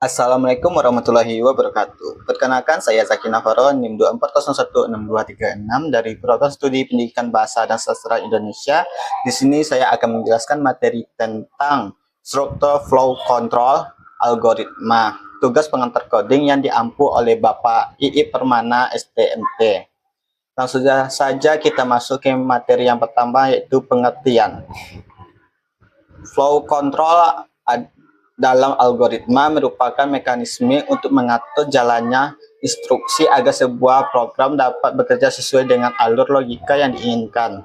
Assalamualaikum warahmatullahi wabarakatuh. Perkenalkan, saya Zaki Navarro, NIM 240162366 dari Program Studi Pendidikan Bahasa dan Sastra Indonesia. Di sini saya akan menjelaskan materi tentang struktur flow control algoritma, tugas pengantar coding yang diampu oleh Bapak II Permana STMT. Langsung saja kita masuk ke materi yang pertama, yaitu pengertian. Flow control dalam algoritma merupakan mekanisme untuk mengatur jalannya instruksi agar sebuah program dapat bekerja sesuai dengan alur logika yang diinginkan.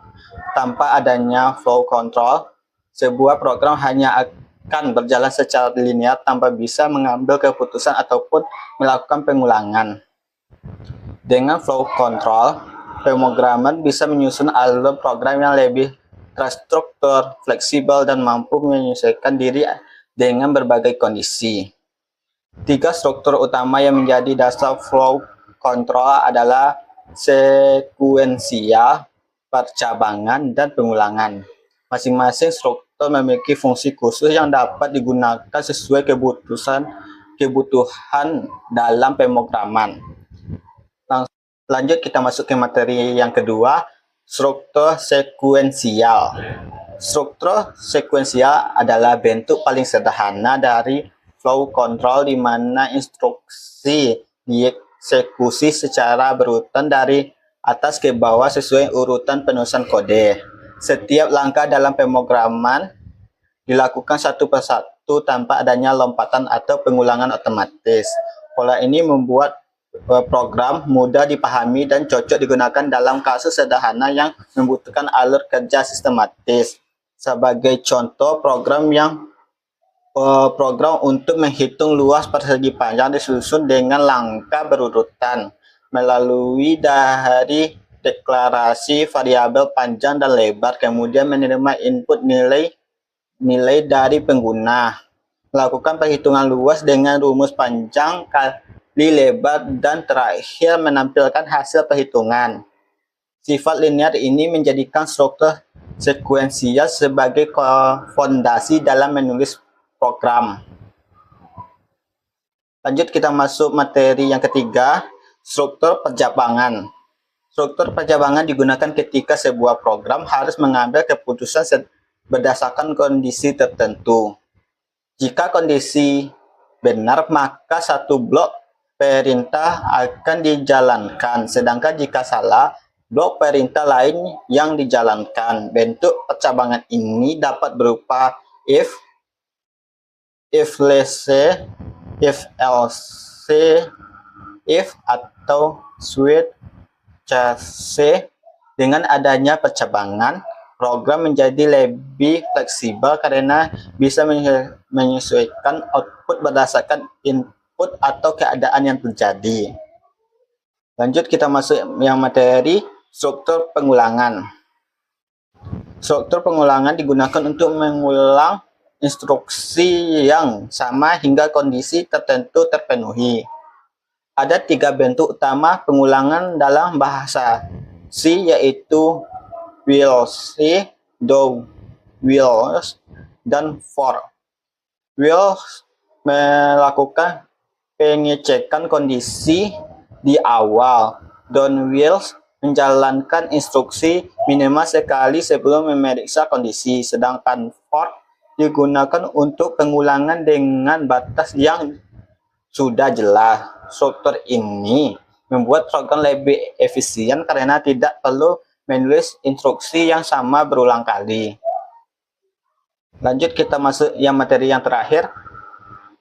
Tanpa adanya flow control, sebuah program hanya akan berjalan secara linear tanpa bisa mengambil keputusan ataupun melakukan pengulangan. Dengan flow control, pemrogramer bisa menyusun alur program yang lebih terstruktur, fleksibel, dan mampu menyesuaikan diri dengan berbagai kondisi. Tiga struktur utama yang menjadi dasar flow control adalah sekuensial, percabangan, dan pengulangan. Masing-masing struktur memiliki fungsi khusus yang dapat digunakan sesuai kebutuhan dalam pemrograman. Lanjut kita masuk ke materi yang kedua, struktur sekuensial. Struktur sekuensial adalah bentuk paling sederhana dari flow control di mana instruksi dieksekusi secara berurutan dari atas ke bawah sesuai urutan penulisan kode. Setiap langkah dalam pemrograman dilakukan satu persatu tanpa adanya lompatan atau pengulangan otomatis. Pola ini membuat program mudah dipahami dan cocok digunakan dalam kasus sederhana yang membutuhkan alur kerja sistematis. Sebagai contoh, program untuk menghitung luas persegi panjang disusun dengan langkah berurutan melalui dari deklarasi variabel panjang dan lebar, kemudian menerima input nilai dari pengguna, melakukan perhitungan luas dengan rumus panjang kali lebar, dan terakhir menampilkan hasil perhitungan. Sifat linear ini menjadikan struktur sekuensial sebagai fondasi dalam menulis program. Lanjut kita masuk materi yang ketiga, struktur percabangan. Struktur percabangan digunakan ketika sebuah program harus mengambil keputusan berdasarkan kondisi tertentu. Jika kondisi benar, maka satu blok perintah akan dijalankan, sedangkan jika salah, blok perintah lain yang dijalankan. Bentuk percabangan ini dapat berupa if else, if else, if, atau switch case. Dengan adanya percabangan, program menjadi lebih fleksibel karena bisa menyesuaikan output berdasarkan input atau keadaan yang terjadi. Lanjut kita masuk yang materi struktur pengulangan. Struktur pengulangan digunakan untuk mengulang instruksi yang sama hingga kondisi tertentu terpenuhi. Ada tiga bentuk utama pengulangan dalam bahasa C, yaitu while C, do whiles, dan for. While melakukan pengecekan kondisi di awal. Don't whiles menjalankan instruksi minimal sekali sebelum memeriksa kondisi, sedangkan for digunakan untuk pengulangan dengan batas yang sudah jelas. Struktur ini membuat program lebih efisien karena tidak perlu menulis instruksi yang sama berulang kali. Lanjut kita masuk yang materi yang terakhir,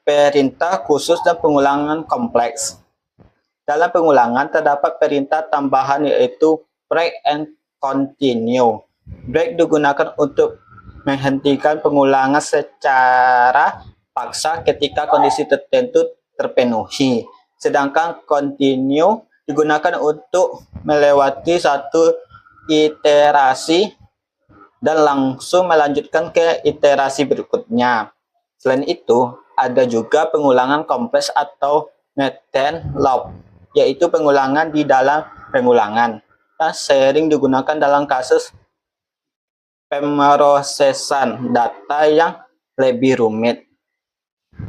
perintah khusus dan pengulangan kompleks. Dalam pengulangan terdapat perintah tambahan yaitu break and continue. Break digunakan untuk menghentikan pengulangan secara paksa ketika kondisi tertentu terpenuhi. Sedangkan continue digunakan untuk melewati satu iterasi dan langsung melanjutkan ke iterasi berikutnya. Selain itu, ada juga pengulangan kompleks atau maintain loop, yaitu pengulangan di dalam pengulangan, dan sering digunakan dalam kasus pemrosesan data yang lebih rumit.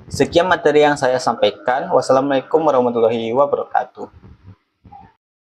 Sekian materi yang saya sampaikan. Wassalamualaikum warahmatullahi wabarakatuh.